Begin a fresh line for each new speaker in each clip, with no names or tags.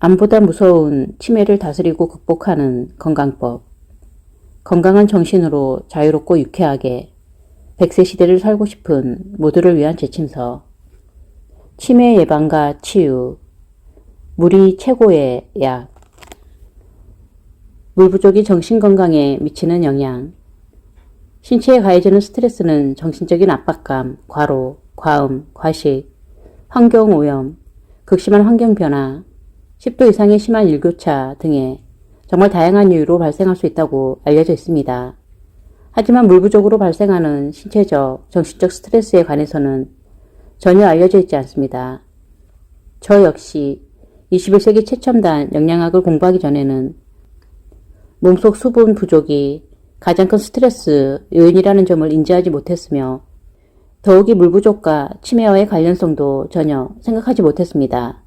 암보다 무서운 치매를 다스리고 극복하는 건강법. 건강한 정신으로 자유롭고 유쾌하게 100세 시대를 살고 싶은 모두를 위한 지침서. 치매 예방과 치유. 물이 최고의 약. 물 부족이 정신 건강에 미치는 영향. 신체에 가해지는 스트레스는 정신적인 압박감, 과로, 과음, 과식, 환경오염, 극심한 환경변화, 10도 이상의 심한 일교차 등의 정말 다양한 이유로 발생할 수 있다고 알려져 있습니다. 하지만 물 부족으로 발생하는 신체적, 정신적 스트레스에 관해서는 전혀 알려져 있지 않습니다. 저 역시 21세기 최첨단 영양학을 공부하기 전에는 몸속 수분 부족이 가장 큰 스트레스 요인이라는 점을 인지하지 못했으며 더욱이 물 부족과 치매와의 관련성도 전혀 생각하지 못했습니다.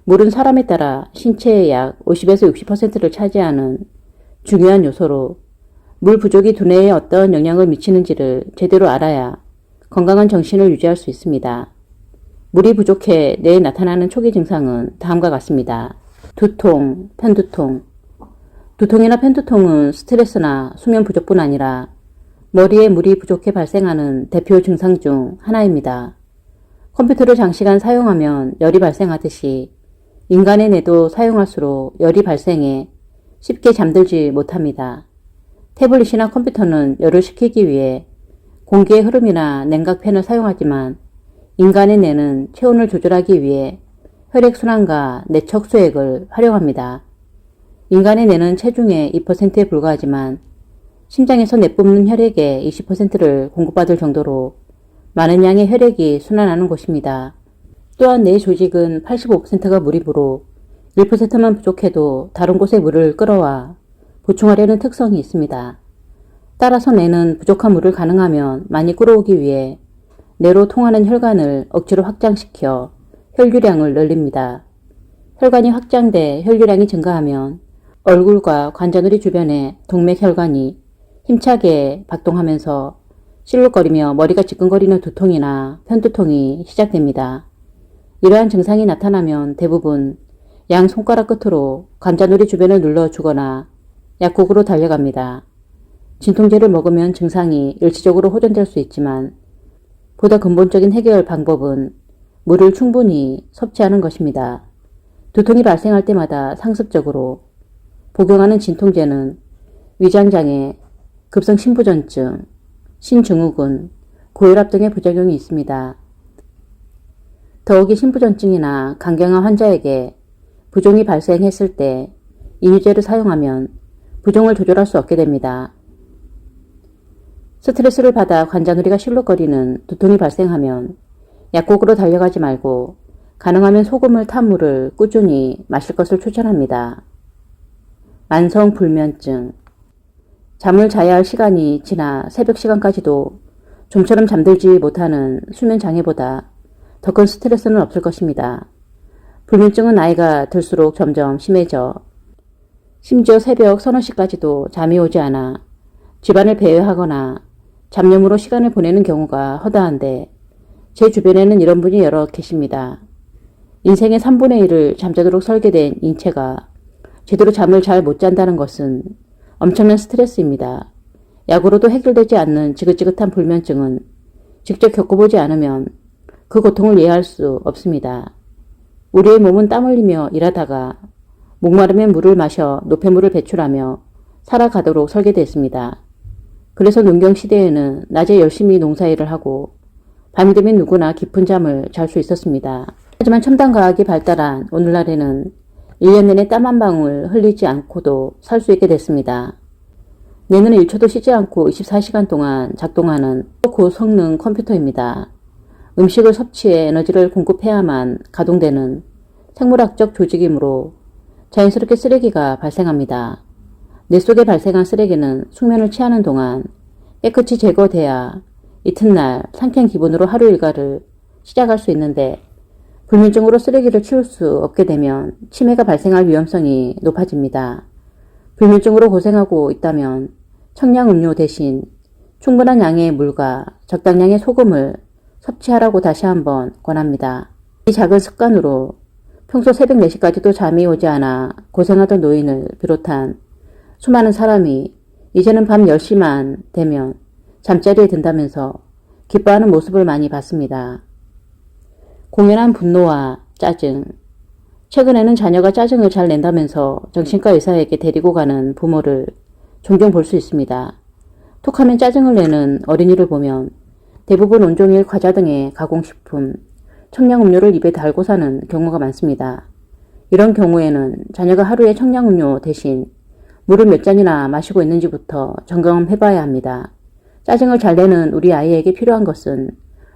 물은 사람에 따라 신체의 약 50에서 60%를 차지하는 중요한 요소로 물 부족이 두뇌에 어떤 영향을 미치는지를 제대로 알아야 건강한 정신을 유지할 수 있습니다. 물이 부족해 뇌에 나타나는 초기 증상은 다음과 같습니다. 두통, 편두통. 두통이나 편두통은 스트레스나 수면 부족뿐 아니라 머리에 물이 부족해 발생하는 대표 증상 중 하나입니다. 컴퓨터를 장시간 사용하면 열이 발생하듯이 인간의 뇌도 사용할수록 열이 발생해 쉽게 잠들지 못합니다. 태블릿이나 컴퓨터는 열을 식히기 위해 공기의 흐름이나 냉각팬을 사용하지만 인간의 뇌는 체온을 조절하기 위해 혈액순환과 내척수액을 활용합니다. 인간의 뇌는 체중의 2%에 불과하지만 심장에서 내뿜는 혈액의 20%를 공급받을 정도로 많은 양의 혈액이 순환하는 곳입니다. 또한 뇌 조직은 85%가 물이므로 1%만 부족해도 다른 곳에 물을 끌어와 보충하려는 특성이 있습니다. 따라서 뇌는 부족한 물을 가능하면 많이 끌어오기 위해 뇌로 통하는 혈관을 억지로 확장시켜 혈류량을 늘립니다. 혈관이 확장돼 혈류량이 증가하면 얼굴과 관자놀이 주변의 동맥혈관이 힘차게 박동하면서 실룩거리며 머리가 지끈거리는 두통이나 편두통이 시작됩니다. 이러한 증상이 나타나면 대부분 양 손가락 끝으로 관자놀이 주변을 눌러주거나 약국으로 달려갑니다. 진통제를 먹으면 증상이 일시적으로 호전될 수 있지만 보다 근본적인 해결 방법은 물을 충분히 섭취하는 것입니다. 두통이 발생할 때마다 상습적으로 복용하는 진통제는 위장장애, 급성심부전증, 신증후군, 고혈압 등의 부작용이 있습니다. 더욱이 심부전증이나 간경화 환자에게 부종이 발생했을 때 인유제를 사용하면 부종을 조절할 수 없게 됩니다. 스트레스를 받아 관자놀이가 실룩거리는 두통이 발생하면 약국으로 달려가지 말고 가능하면 소금을 탄 물을 꾸준히 마실 것을 추천합니다. 만성 불면증. 잠을 자야 할 시간이 지나 새벽 시간까지도 좀처럼 잠들지 못하는 수면 장애보다 더 큰 스트레스는 없을 것입니다. 불면증은 나이가 들수록 점점 심해져 심지어 새벽 서너 시까지도 잠이 오지 않아 집안을 배회하거나 잡념으로 시간을 보내는 경우가 허다한데 제 주변에는 이런 분이 여러 계십니다. 인생의 3분의 1을 잠자도록 설계된 인체가 제대로 잠을 잘 못 잔다는 것은 엄청난 스트레스입니다. 약으로도 해결되지 않는 지긋지긋한 불면증은 직접 겪어보지 않으면 그 고통을 이해할 수 없습니다. 우리의 몸은 땀 흘리며 일하다가 목마르면 물을 마셔 노폐물을 배출하며 살아가도록 설계되었습니다. 그래서 농경시대에는 낮에 열심히 농사일을 하고 밤이 되면 누구나 깊은 잠을 잘 수 있었습니다. 하지만 첨단과학이 발달한 오늘날에는 1년 내내 땀 한 방울 흘리지 않고도 살 수 있게 됐습니다. 뇌는 1초도 쉬지 않고 24시간 동안 작동하는 고성능 컴퓨터입니다. 음식을 섭취해 에너지를 공급해야만 가동되는 생물학적 조직이므로 자연스럽게 쓰레기가 발생합니다. 뇌 속에 발생한 쓰레기는 숙면을 취하는 동안 깨끗이 제거돼야 이튿날 상쾌한 기분으로 하루 일과를 시작할 수 있는데 불면증으로 쓰레기를 치울 수 없게 되면 치매가 발생할 위험성이 높아집니다. 불면증으로 고생하고 있다면 청량음료 대신 충분한 양의 물과 적당량의 소금을 섭취하라고 다시 한번 권합니다. 이 작은 습관으로 평소 새벽 4시까지도 잠이 오지 않아 고생하던 노인을 비롯한 수많은 사람이 이제는 밤 10시만 되면 잠자리에 든다면서 기뻐하는 모습을 많이 봤습니다. 공연한 분노와 짜증. 최근에는 자녀가 짜증을 잘 낸다면서 정신과 의사에게 데리고 가는 부모를 종종 볼 수 있습니다. 툭하면 짜증을 내는 어린이를 보면 대부분 온종일 과자 등의 가공식품, 청량음료를 입에 달고 사는 경우가 많습니다. 이런 경우에는 자녀가 하루에 청량음료 대신 물을 몇 잔이나 마시고 있는지부터 점검해봐야 합니다. 짜증을 잘 내는 우리 아이에게 필요한 것은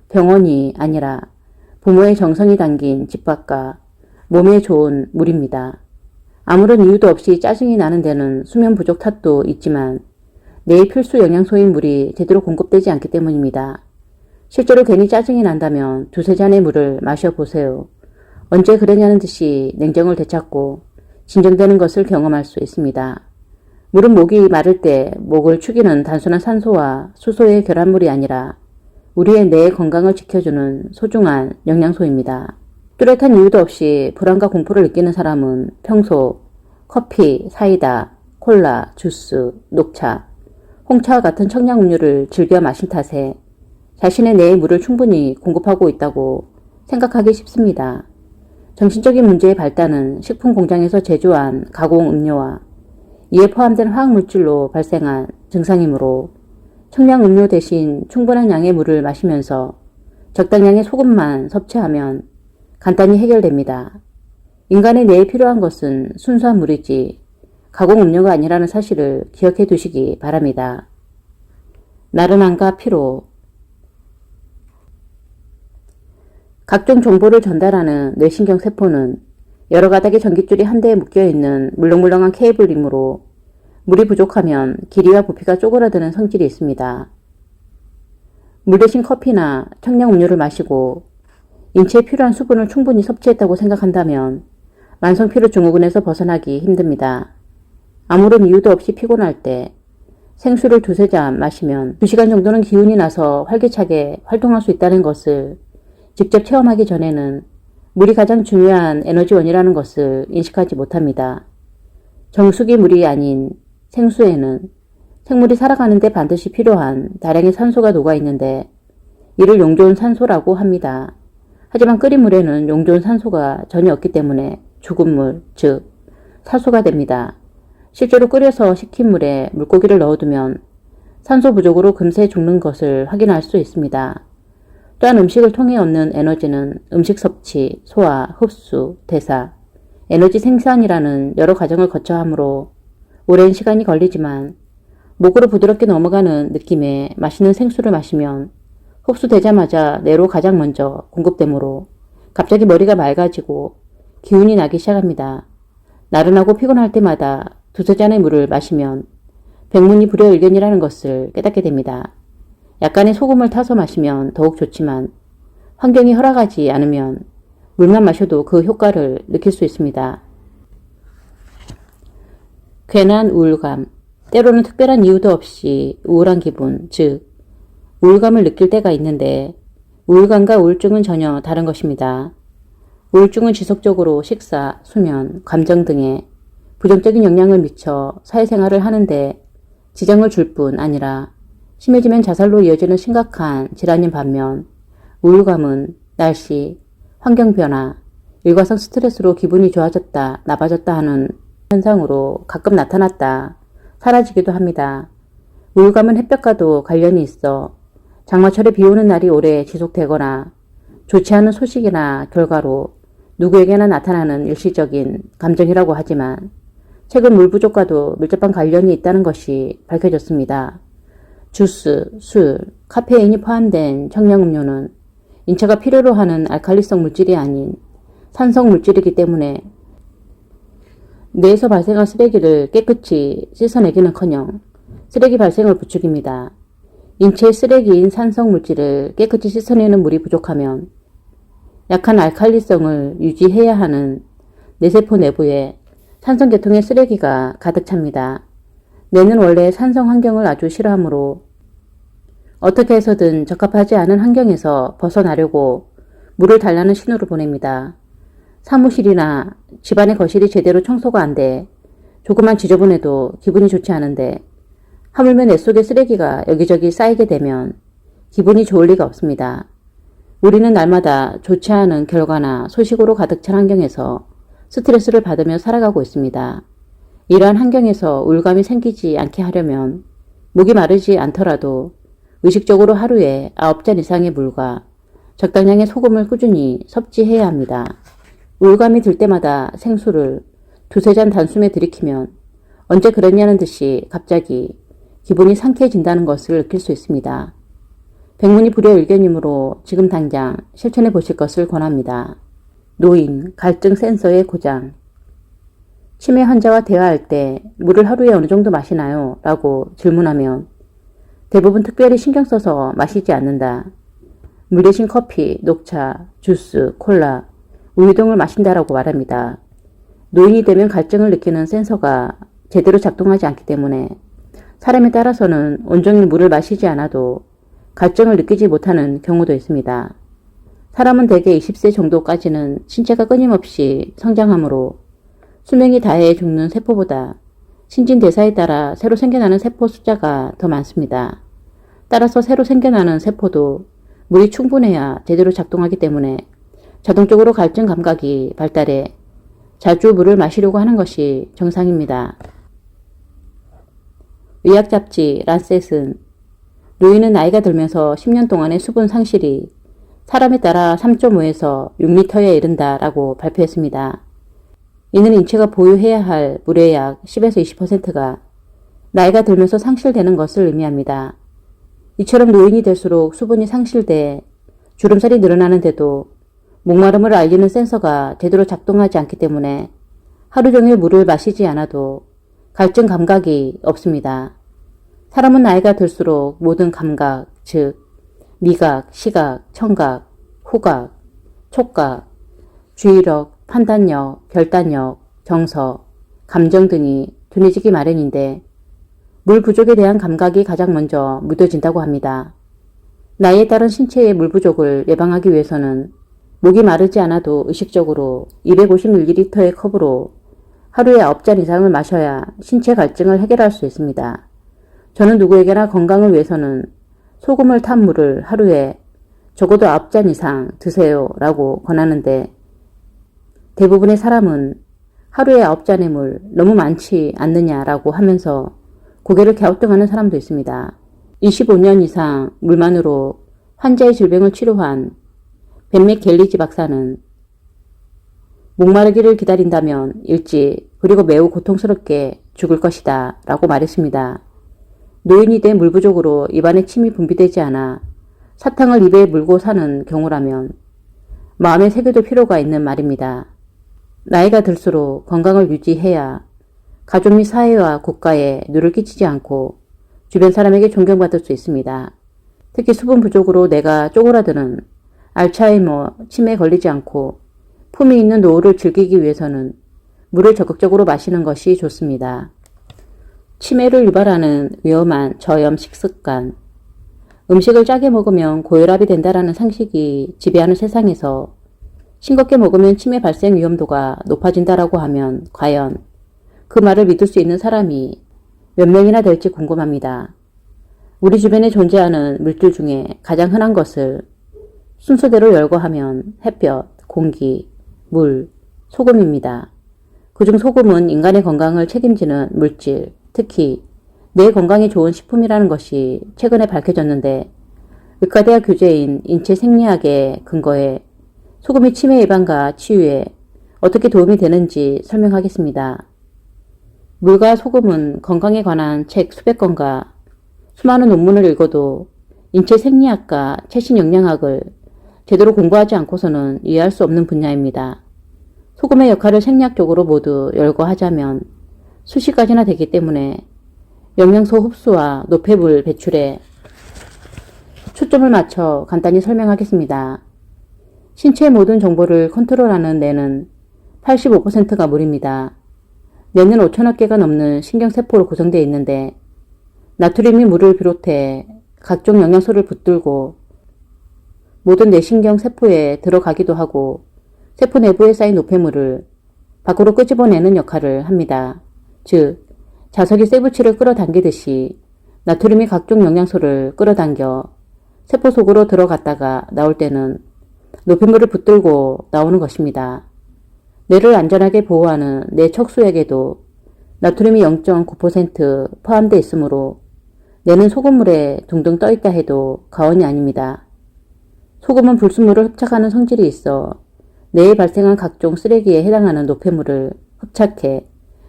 병원이 아니라 부모의 정성이 담긴 집밥과 몸에 좋은 물입니다. 아무런 이유도 없이 짜증이 나는 데는 수면 부족 탓도 있지만 뇌의 필수 영양소인 물이 제대로 공급되지 않기 때문입니다. 실제로 괜히 짜증이 난다면 두세 잔의 물을 마셔보세요. 언제 그랬냐는 듯이 냉정을 되찾고 진정되는 것을 경험할 수 있습니다. 물은 목이 마를 때 목을 축이는 단순한 산소와 수소의 결합물이 아니라 우리의 뇌 건강을 지켜주는 소중한 영양소입니다. 뚜렷한 이유도 없이 불안과 공포를 느끼는 사람은 평소 커피, 사이다, 콜라, 주스, 녹차, 홍차와 같은 청량음료를 즐겨 마신 탓에 자신의 뇌에 물을 충분히 공급하고 있다고 생각하기 쉽습니다. 정신적인 문제의 발단은 식품 공장에서 제조한 가공음료와 이에 포함된 화학물질로 발생한 증상이므로 청량음료 대신 충분한 양의 물을 마시면서 적당량의 소금만 섭취하면 간단히 해결됩니다. 인간의 뇌에 필요한 것은 순수한 물이지 가공음료가 아니라는 사실을 기억해 두시기 바랍니다. 나른함과 피로. 각종 정보를 전달하는 뇌신경 세포는 여러 가닥의 전깃줄이 한데에 묶여있는 물렁물렁한 케이블이므로 물이 부족하면 길이와 부피가 쪼그라드는 성질이 있습니다. 물 대신 커피나 청량음료를 마시고 인체에 필요한 수분을 충분히 섭취했다고 생각한다면 만성피로 증후군에서 벗어나기 힘듭니다. 아무런 이유도 없이 피곤할 때 생수를 두세 잔 마시면 2시간 정도는 기운이 나서 활기차게 활동할 수 있다는 것을 직접 체험하기 전에는 물이 가장 중요한 에너지원이라는 것을 인식하지 못합니다. 정수기 물이 아닌 생수에는 생물이 살아가는 데 반드시 필요한 다량의 산소가 녹아있는데 이를 용존 산소라고 합니다. 하지만 끓인 물에는 용존 산소가 전혀 없기 때문에 죽은 물, 즉 사수가 됩니다. 실제로 끓여서 식힌 물에 물고기를 넣어두면 산소 부족으로 금세 죽는 것을 확인할 수 있습니다. 또한 음식을 통해 얻는 에너지는 음식 섭취, 소화, 흡수, 대사, 에너지 생산이라는 여러 과정을 거쳐 하므로 오랜 시간이 걸리지만 목으로 부드럽게 넘어가는 느낌의 맛있는 생수를 마시면 흡수되자마자 뇌로 가장 먼저 공급되므로 갑자기 머리가 맑아지고 기운이 나기 시작합니다. 나른하고 피곤할 때마다 두세 잔의 물을 마시면 백문이 불여일견이라는 것을 깨닫게 됩니다. 약간의 소금을 타서 마시면 더욱 좋지만 환경이 허락하지 않으면 물만 마셔도 그 효과를 느낄 수 있습니다. 괜한 우울감, 때로는 특별한 이유도 없이 우울한 기분, 즉 우울감을 느낄 때가 있는데 우울감과 우울증은 전혀 다른 것입니다. 우울증은 지속적으로 식사, 수면, 감정 등에 부정적인 영향을 미쳐 사회생활을 하는데 지장을 줄 뿐 아니라 심해지면 자살로 이어지는 심각한 질환인 반면 우울감은 날씨, 환경변화, 일과성 스트레스로 기분이 좋아졌다, 나빠졌다 하는 현상으로 가끔 나타났다, 사라지기도 합니다. 우울감은 햇볕과도 관련이 있어 장마철에 비 오는 날이 오래 지속되거나 좋지 않은 소식이나 결과로 누구에게나 나타나는 일시적인 감정이라고 하지만 최근 물 부족과도 밀접한 관련이 있다는 것이 밝혀졌습니다. 주스, 술, 카페인이 포함된 청량음료는 인체가 필요로 하는 알칼리성 물질이 아닌 산성 물질이기 때문에 뇌에서 발생한 쓰레기를 깨끗이 씻어내기는커녕 쓰레기 발생을 부추깁니다. 인체의 쓰레기인 산성 물질을 깨끗이 씻어내는 물이 부족하면 약한 알칼리성을 유지해야 하는 뇌세포 내부에 산성계통의 쓰레기가 가득 찹니다. 뇌는 원래 산성 환경을 아주 싫어하므로 어떻게 해서든 적합하지 않은 환경에서 벗어나려고 물을 달라는 신호를 보냅니다. 사무실이나 집안의 거실이 제대로 청소가 안 돼 조금만 지저분해도 기분이 좋지 않은데 하물며 내 속에 쓰레기가 여기저기 쌓이게 되면 기분이 좋을 리가 없습니다. 우리는 날마다 좋지 않은 결과나 소식으로 가득 찬 환경에서 스트레스를 받으며 살아가고 있습니다. 이러한 환경에서 우울감이 생기지 않게 하려면 목이 마르지 않더라도 의식적으로 하루에 9잔 이상의 물과 적당량의 소금을 꾸준히 섭취해야 합니다. 우울감이 들 때마다 생수를 2~3잔 단숨에 들이키면 언제 그랬냐는 듯이 갑자기 기분이 상쾌해진다는 것을 느낄 수 있습니다. 백문이 불여일견이므로 지금 당장 실천해 보실 것을 권합니다. 노인, 갈증 센서의 고장. 치매 환자와 대화할 때 물을 하루에 어느 정도 마시나요? 라고 질문하면 대부분 특별히 신경 써서 마시지 않는다. 물 대신 커피, 녹차, 주스, 콜라, 우유 등을 마신다라고 말합니다. 노인이 되면 갈증을 느끼는 센서가 제대로 작동하지 않기 때문에 사람에 따라서는 온종일 물을 마시지 않아도 갈증을 느끼지 못하는 경우도 있습니다. 사람은 대개 20세 정도까지는 신체가 끊임없이 성장하므로 수명이 다해 죽는 세포보다 신진대사에 따라 새로 생겨나는 세포 숫자가 더 많습니다. 따라서 새로 생겨나는 세포도 물이 충분해야 제대로 작동하기 때문에 자동적으로 갈증 감각이 발달해 자주 물을 마시려고 하는 것이 정상입니다. 의학 잡지 란셋은 노인은 나이가 들면서 10년 동안의 수분 상실이 사람에 따라 3.5에서 6리터에 이른다라고 발표했습니다. 이는 인체가 보유해야 할 물의 약 10에서 20%가 나이가 들면서 상실되는 것을 의미합니다. 이처럼 노인이 될수록 수분이 상실돼 주름살이 늘어나는데도 목마름을 알리는 센서가 제대로 작동하지 않기 때문에 하루 종일 물을 마시지 않아도 갈증 감각이 없습니다. 사람은 나이가 들수록 모든 감각, 즉 미각, 시각, 청각, 후각, 촉각, 주의력, 판단력, 결단력, 정서, 감정 등이 둔해지기 마련인데 물 부족에 대한 감각이 가장 먼저 무뎌진다고 합니다. 나이에 따른 신체의 물 부족을 예방하기 위해서는 목이 마르지 않아도 의식적으로 250ml의 컵으로 하루에 9잔 이상을 마셔야 신체 갈증을 해결할 수 있습니다. 저는 누구에게나 건강을 위해서는 소금을 탄 물을 하루에 적어도 9잔 이상 드세요 라고 권하는데 대부분의 사람은 하루에 9잔의 물 너무 많지 않느냐라고 하면서 고개를 갸우뚱하는 사람도 있습니다. 25년 이상 물만으로 환자의 질병을 치료한 벤맥 갤리지 박사는 목마르기를 기다린다면 일찍 그리고 매우 고통스럽게 죽을 것이다 라고 말했습니다. 노인이 된 물 부족으로 입안에 침이 분비되지 않아 사탕을 입에 물고 사는 경우라면 마음에 새겨둘 필요가 있는 말입니다. 나이가 들수록 건강을 유지해야 가족 및 사회와 국가에 누를 끼치지 않고 주변 사람에게 존경받을 수 있습니다. 특히 수분 부족으로 뇌가 쪼그라드는 알츠하이머, 치매에 걸리지 않고 품위 있는 노후를 즐기기 위해서는 물을 적극적으로 마시는 것이 좋습니다. 치매를 유발하는 위험한 저염 식습관. 음식을 짜게 먹으면 고혈압이 된다라는 상식이 지배하는 세상에서 싱겁게 먹으면 치매 발생 위험도가 높아진다라고 하면 과연 그 말을 믿을 수 있는 사람이 몇 명이나 될지 궁금합니다. 우리 주변에 존재하는 물질 중에 가장 흔한 것을 순서대로 열거하면 햇볕, 공기, 물, 소금입니다. 그중 소금은 인간의 건강을 책임지는 물질, 특히 뇌 건강에 좋은 식품이라는 것이 최근에 밝혀졌는데 의과대학 교재인 인체생리학에 근거해 소금이 치매 예방과 치유에 어떻게 도움이 되는지 설명하겠습니다. 물과 소금은 건강에 관한 책 수백 권과 수많은 논문을 읽어도 인체생리학과 최신영양학을 제대로 공부하지 않고서는 이해할 수 없는 분야입니다. 소금의 역할을 생리학적으로 모두 열거하자면 수십 가지나 되기 때문에 영양소 흡수와 노폐물 배출에 초점을 맞춰 간단히 설명하겠습니다. 신체의 모든 정보를 컨트롤하는 뇌는 85%가 물입니다. 뇌는 5천억 개가 넘는 신경세포로 구성되어 있는데 나트륨이 물을 비롯해 각종 영양소를 붙들고 모든 뇌신경 세포에 들어가기도 하고 세포 내부에 쌓인 노폐물을 밖으로 끄집어내는 역할을 합니다. 즉, 자석이 쇠붙이를 끌어당기듯이 나트륨이 각종 영양소를 끌어당겨 세포 속으로 들어갔다가 나올 때는 노폐물을 붙들고 나오는 것입니다. 뇌를 안전하게 보호하는 뇌 척수액에도 나트륨이 0.9% 포함되어 있으므로 뇌는 소금물에 둥둥 떠있다 해도 과언이 아닙니다. 소금은 불순물을 흡착하는 성질이 있어 뇌에 발생한 각종 쓰레기에 해당하는 노폐물을 흡착해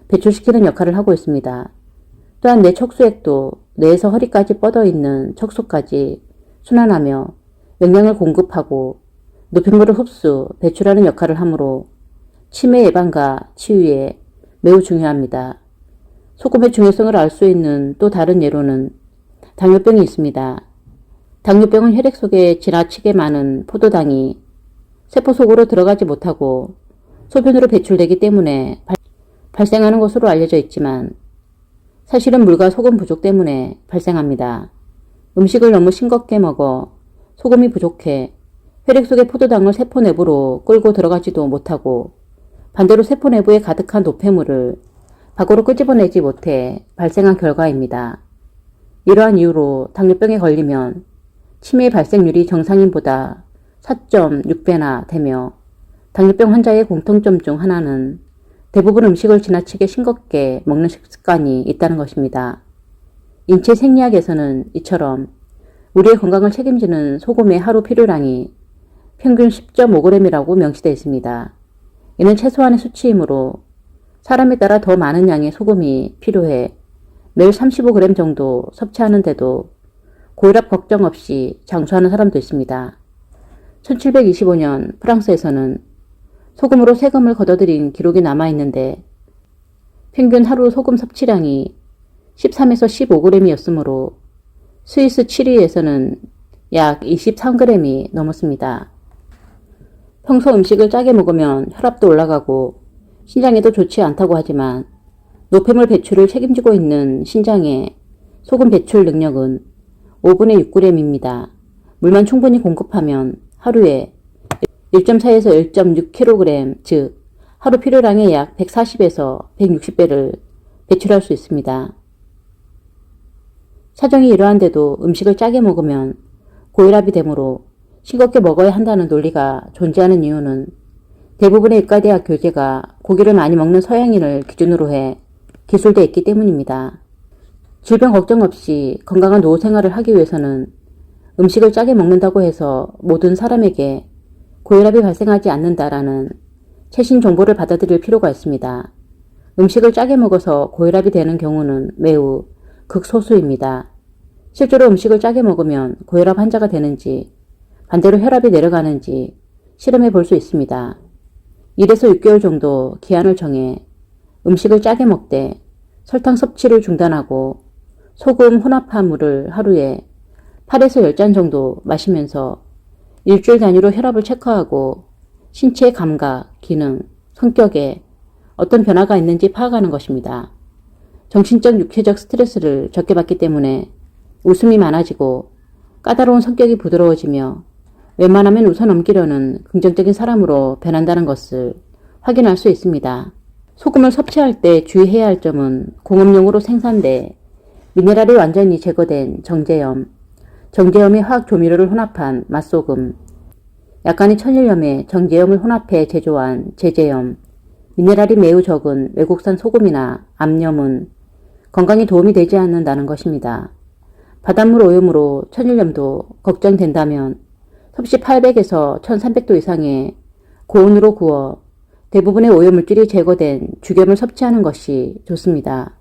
배출시키는 역할을 하고 있습니다. 또한 뇌 척수액도 뇌에서 허리까지 뻗어있는 척수까지 순환하며 영양을 공급하고 노폐물을 흡수, 배출하는 역할을 하므로 치매 예방과 치유에 매우 중요합니다. 소금의 중요성을 알 수 있는 또 다른 예로는 당뇨병이 있습니다. 당뇨병은 혈액 속에 지나치게 많은 포도당이 세포 속으로 들어가지 못하고 소변으로 배출되기 때문에 발생하는 것으로 알려져 있지만 사실은 물과 소금 부족 때문에 발생합니다. 음식을 너무 싱겁게 먹어 소금이 부족해 혈액 속의 포도당을 세포 내부로 끌고 들어가지도 못하고 반대로 세포 내부에 가득한 노폐물을 밖으로 끄집어내지 못해 발생한 결과입니다. 이러한 이유로 당뇨병에 걸리면 치매 발생률이 정상인보다 4.6배나 되며 당뇨병 환자의 공통점 중 하나는 대부분 음식을 지나치게 싱겁게 먹는 식습관이 있다는 것입니다. 인체 생리학에서는 이처럼 우리의 건강을 책임지는 소금의 하루 필요량이 평균 10.5g이라고 명시되어 있습니다. 이는 최소한의 수치이므로 사람에 따라 더 많은 양의 소금이 필요해 매일 35g 정도 섭취하는데도 고혈압 걱정 없이 장수하는 사람도 있습니다. 1725년 프랑스에서는 소금으로 세금을 걷어들인 기록이 남아있는데 평균 하루 소금 섭취량이 13에서 15g이었으므로 스위스 7위에서는 약 23g이 넘었습니다. 평소 음식을 짜게 먹으면 혈압도 올라가고 신장에도 좋지 않다고 하지만 노폐물 배출을 책임지고 있는 신장의 소금 배출 능력은 5분의 6g입니다. 물만 충분히 공급하면 하루에 1.4에서 1.6kg, 즉 하루 필요량의 약 140에서 160배를 배출할 수 있습니다. 사정이 이러한데도 음식을 짜게 먹으면 고혈압이 되므로 싱겁게 먹어야 한다는 논리가 존재하는 이유는 대부분의 의과대학 교재가 고기를 많이 먹는 서양인을 기준으로 해 기술되어 있기 때문입니다. 질병 걱정 없이 건강한 노후 생활을 하기 위해서는 음식을 짜게 먹는다고 해서 모든 사람에게 고혈압이 발생하지 않는다라는 최신 정보를 받아들일 필요가 있습니다. 음식을 짜게 먹어서 고혈압이 되는 경우는 매우 극소수입니다. 실제로 음식을 짜게 먹으면 고혈압 환자가 되는지 반대로 혈압이 내려가는지 실험해 볼 수 있습니다. 1에서 6개월 정도 기한을 정해 음식을 짜게 먹되 설탕 섭취를 중단하고 소금 혼합한 물을 하루에 8에서 10잔 정도 마시면서 일주일 단위로 혈압을 체크하고 신체의 감각, 기능, 성격에 어떤 변화가 있는지 파악하는 것입니다. 정신적, 육체적 스트레스를 적게 받기 때문에 웃음이 많아지고 까다로운 성격이 부드러워지며 웬만하면 웃어 넘기려는 긍정적인 사람으로 변한다는 것을 확인할 수 있습니다. 소금을 섭취할 때 주의해야 할 점은 공업용으로 생산돼 미네랄이 완전히 제거된 정제염, 정제염의 화학 조미료를 혼합한 맛소금, 약간의 천일염에 정제염을 혼합해 제조한 제제염, 미네랄이 매우 적은 외국산 소금이나 암염은 건강에 도움이 되지 않는다는 것입니다. 바닷물 오염으로 천일염도 걱정된다면 섭씨 800에서 1300도 이상의 고온으로 구워 대부분의 오염물질이 제거된 죽염을 섭취하는 것이 좋습니다.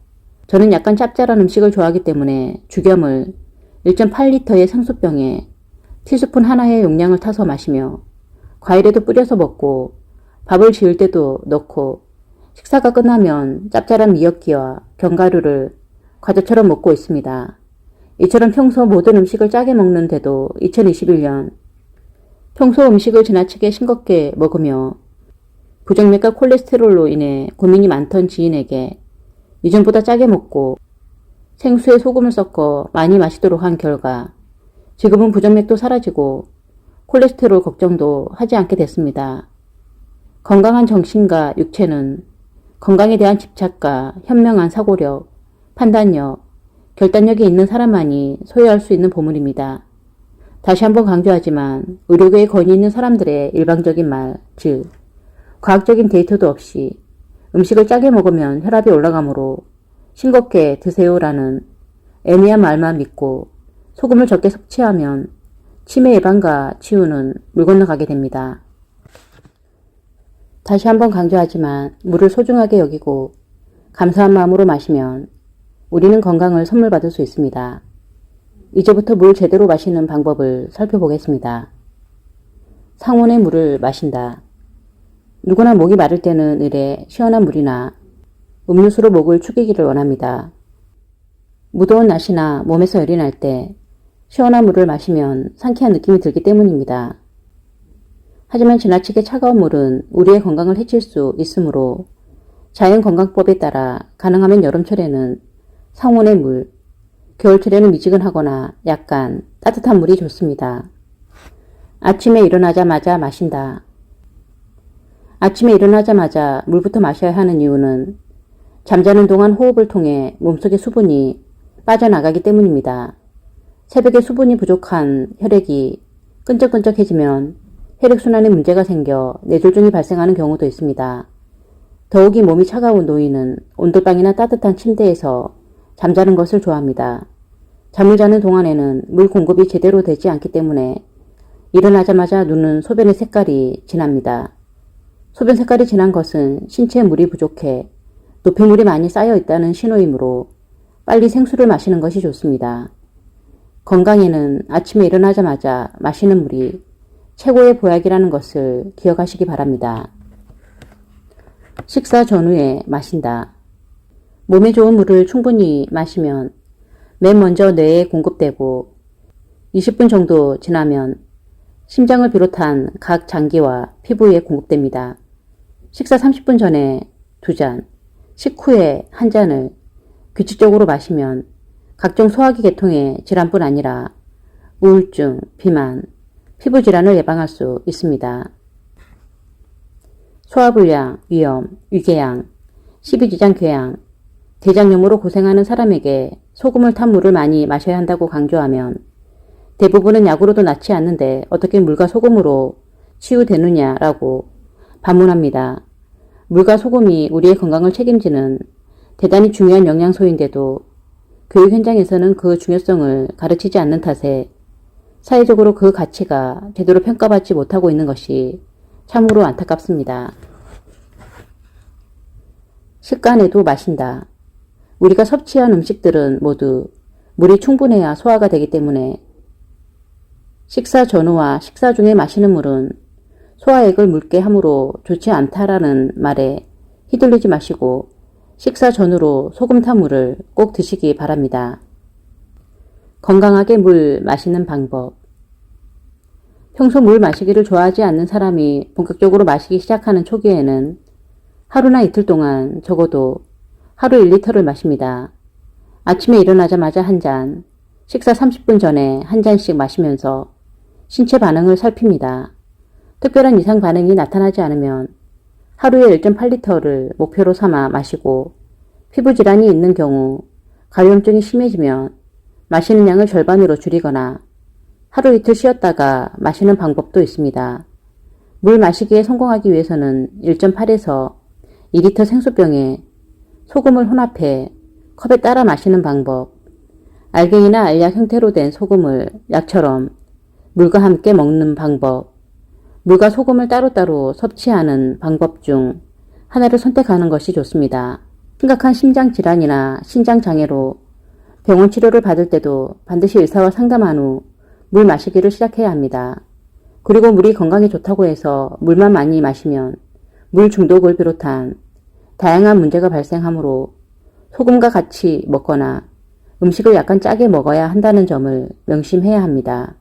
저는 약간 짭짤한 음식을 좋아하기 때문에 죽염을 1.8리터의 생수병에 티스푼 하나의 용량을 타서 마시며 과일에도 뿌려서 먹고 밥을 지을 때도 넣고 식사가 끝나면 짭짤한 미역기와 견과류를 과자처럼 먹고 있습니다. 이처럼 평소 모든 음식을 짜게 먹는데도 2021년 평소 음식을 지나치게 싱겁게 먹으며 부정맥과 콜레스테롤로 인해 고민이 많던 지인에게 이전보다 짜게 먹고 생수에 소금을 섞어 많이 마시도록 한 결과 지금은 부정맥도 사라지고 콜레스테롤 걱정도 하지 않게 됐습니다. 건강한 정신과 육체는 건강에 대한 집착과 현명한 사고력, 판단력, 결단력이 있는 사람만이 소유할 수 있는 보물입니다. 다시 한번 강조하지만 의료계에 권위 있는 사람들의 일방적인 말, 즉 과학적인 데이터도 없이 음식을 짜게 먹으면 혈압이 올라가므로 싱겁게 드세요라는 애매한 말만 믿고 소금을 적게 섭취하면 치매 예방과 치유는 물 건너가게 됩니다. 다시 한번 강조하지만 물을 소중하게 여기고 감사한 마음으로 마시면 우리는 건강을 선물 받을 수 있습니다. 이제부터 물 제대로 마시는 방법을 살펴보겠습니다. 상온의 물을 마신다. 누구나 목이 마를 때는 을에 시원한 물이나 음료수로 목을 축이기를 원합니다. 무더운 날씨나 몸에서 열이 날 때 시원한 물을 마시면 상쾌한 느낌이 들기 때문입니다. 하지만 지나치게 차가운 물은 우리의 건강을 해칠 수 있으므로 자연건강법에 따라 가능하면 여름철에는 상온의 물, 겨울철에는 미지근하거나 약간 따뜻한 물이 좋습니다. 아침에 일어나자마자 마신다. 아침에 일어나자마자 물부터 마셔야 하는 이유는 잠자는 동안 호흡을 통해 몸속의 수분이 빠져나가기 때문입니다. 새벽에 수분이 부족한 혈액이 끈적끈적해지면 혈액순환에 문제가 생겨 뇌졸중이 발생하는 경우도 있습니다. 더욱이 몸이 차가운 노인은 온돌방이나 따뜻한 침대에서 잠자는 것을 좋아합니다. 잠을 자는 동안에는 물 공급이 제대로 되지 않기 때문에 일어나자마자 눈은 소변의 색깔이 진합니다. 소변 색깔이 진한 것은 신체에 물이 부족해 노폐물이 많이 쌓여 있다는 신호이므로 빨리 생수를 마시는 것이 좋습니다. 건강에는 아침에 일어나자마자 마시는 물이 최고의 보약이라는 것을 기억하시기 바랍니다. 식사 전후에 마신다. 몸에 좋은 물을 충분히 마시면 맨 먼저 뇌에 공급되고 20분 정도 지나면 심장을 비롯한 각 장기와 피부에 공급됩니다. 식사 30분 전에 2잔, 식후에 1잔을 규칙적으로 마시면 각종 소화기 계통의 질환뿐 아니라 우울증, 비만, 피부질환을 예방할 수 있습니다. 소화불량, 위염, 위궤양, 십이지장 궤양, 대장염으로 고생하는 사람에게 소금을 탄 물을 많이 마셔야 한다고 강조하면 대부분은 약으로도 낫지 않는데 어떻게 물과 소금으로 치유되느냐라고 반문합니다. 물과 소금이 우리의 건강을 책임지는 대단히 중요한 영양소인데도 교육 현장에서는 그 중요성을 가르치지 않는 탓에 사회적으로 그 가치가 제대로 평가받지 못하고 있는 것이 참으로 안타깝습니다. 식간에도 마신다. 우리가 섭취한 음식들은 모두 물이 충분해야 소화가 되기 때문에 식사 전후와 식사 중에 마시는 물은 소화액을 묽게 함으로 좋지 않다라는 말에 휘둘리지 마시고 식사 전후로 소금 탄 물을 꼭 드시기 바랍니다. 건강하게 물 마시는 방법. 평소 물 마시기를 좋아하지 않는 사람이 본격적으로 마시기 시작하는 초기에는 하루나 이틀 동안 적어도 하루 1리터를 마십니다. 아침에 일어나자마자 1잔, 식사 30분 전에 1잔씩 마시면서 신체 반응을 살핍니다. 특별한 이상 반응이 나타나지 않으면 하루에 1.8리터를 목표로 삼아 마시고 피부질환이 있는 경우 가려움증이 심해지면 마시는 양을 절반으로 줄이거나 하루 이틀 쉬었다가 마시는 방법도 있습니다. 물 마시기에 성공하기 위해서는 1.8에서 2리터 생수병에 소금을 혼합해 컵에 따라 마시는 방법, 알갱이나 알약 형태로 된 소금을 약처럼 물과 함께 먹는 방법, 물과 소금을 따로따로 섭취하는 방법 중 하나를 선택하는 것이 좋습니다. 심각한 심장질환이나 신장장애로 병원 치료를 받을 때도 반드시 의사와 상담한 후 물 마시기를 시작해야 합니다. 그리고 물이 건강에 좋다고 해서 물만 많이 마시면 물 중독을 비롯한 다양한 문제가 발생하므로 소금과 같이 먹거나 음식을 약간 짜게 먹어야 한다는 점을 명심해야 합니다.